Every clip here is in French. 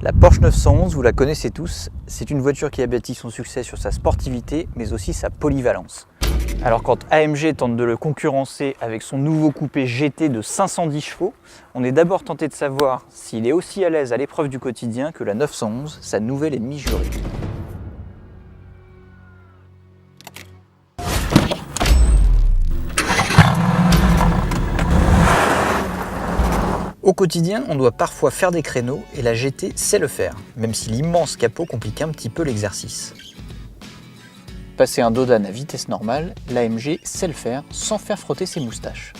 La Porsche 911, vous la connaissez tous, c'est une voiture qui a bâti son succès sur sa sportivité, mais aussi sa polyvalence. Alors quand AMG tente de le concurrencer avec son nouveau coupé GT de 510 chevaux, on est d'abord tenté de savoir s'il est aussi à l'aise à l'épreuve du quotidien que la 911, sa nouvelle ennemie jurée. Au quotidien, on doit parfois faire des créneaux et la GT sait le faire, même si l'immense capot complique un petit peu l'exercice. Passer un dodan à vitesse normale, l'AMG sait le faire sans faire frotter ses moustaches.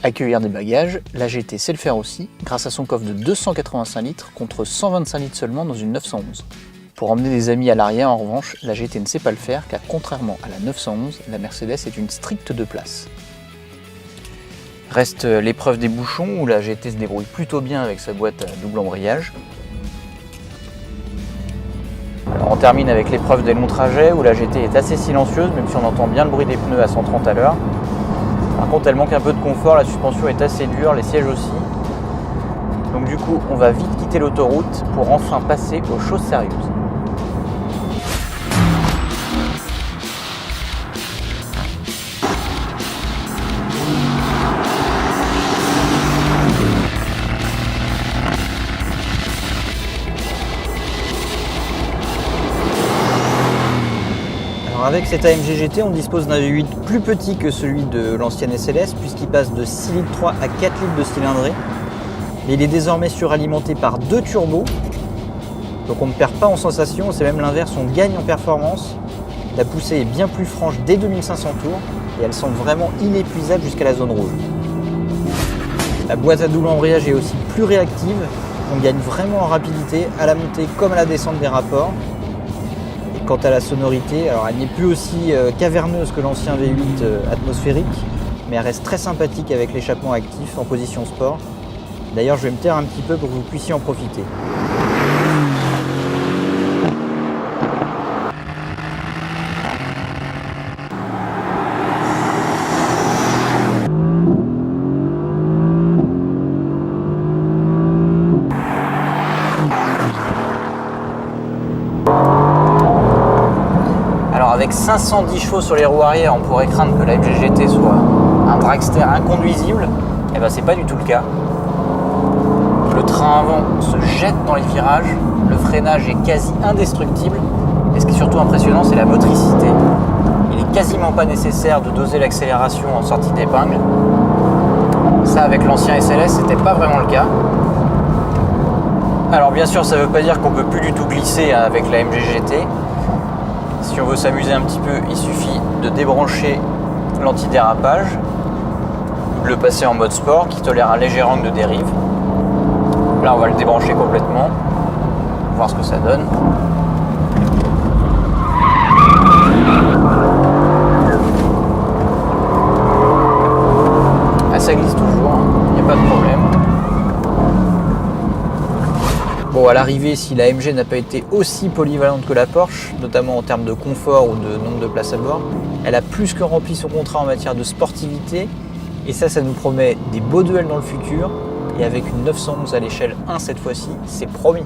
Accueillir des bagages, la GT sait le faire aussi, grâce à son coffre de 285 litres contre 125 litres seulement dans une 911. Pour emmener des amis à l'arrière, en revanche, la GT ne sait pas le faire car contrairement à la 911, la Mercedes est une stricte deux places. Reste l'épreuve des bouchons où la GT se débrouille plutôt bien avec sa boîte à double embrayage. Alors on termine avec l'épreuve des longs trajets où la GT est assez silencieuse même si on entend bien le bruit des pneus à 130 à l'heure. Par contre elle manque un peu de confort, la suspension est assez dure, les sièges aussi. Donc du coup on va vite quitter l'autoroute pour enfin passer aux choses sérieuses. Avec cet AMG GT, on dispose d'un V8 plus petit que celui de l'ancienne SLS puisqu'il passe de 6,3 litres à 4 litres de cylindrée. Mais il est désormais suralimenté par deux turbos, donc on ne perd pas en sensation, c'est même l'inverse, on gagne en performance. La poussée est bien plus franche dès 2500 tours et elle semble vraiment inépuisable jusqu'à la zone rouge. La boîte à double embrayage est aussi plus réactive, on gagne vraiment en rapidité à la montée comme à la descente des rapports. Quant à la sonorité, alors elle n'est plus aussi caverneuse que l'ancien V8 atmosphérique, mais elle reste très sympathique avec l'échappement actif en position sport. D'ailleurs, je vais me taire un petit peu pour que vous puissiez en profiter. Avec 510 chevaux sur les roues arrière, on pourrait craindre que la AMG GT soit un dragster inconduisible. Et ben c'est pas du tout le cas. Le train avant se jette dans les virages, le freinage est quasi indestructible. Et ce qui est surtout impressionnant, c'est la motricité. Il n'est quasiment pas nécessaire de doser l'accélération en sortie d'épingle. Ça, avec l'ancien SLS, c'était pas vraiment le cas. Alors bien sûr, ça veut pas dire qu'on peut plus du tout glisser avec la AMG GT. Si on veut s'amuser un petit peu, il suffit de débrancher l'antidérapage, de le passer en mode sport qui tolère un léger angle de dérive. Là, on va le débrancher complètement, voir ce que ça donne. Ah, ça glisse toujours, il n'y a pas de problème. Bon, à l'arrivée, si la AMG n'a pas été aussi polyvalente que la Porsche, notamment en termes de confort ou de nombre de places à bord, elle a plus que rempli son contrat en matière de sportivité, et ça nous promet des beaux duels dans le futur, et avec une 911 à l'échelle 1 cette fois-ci, c'est promis.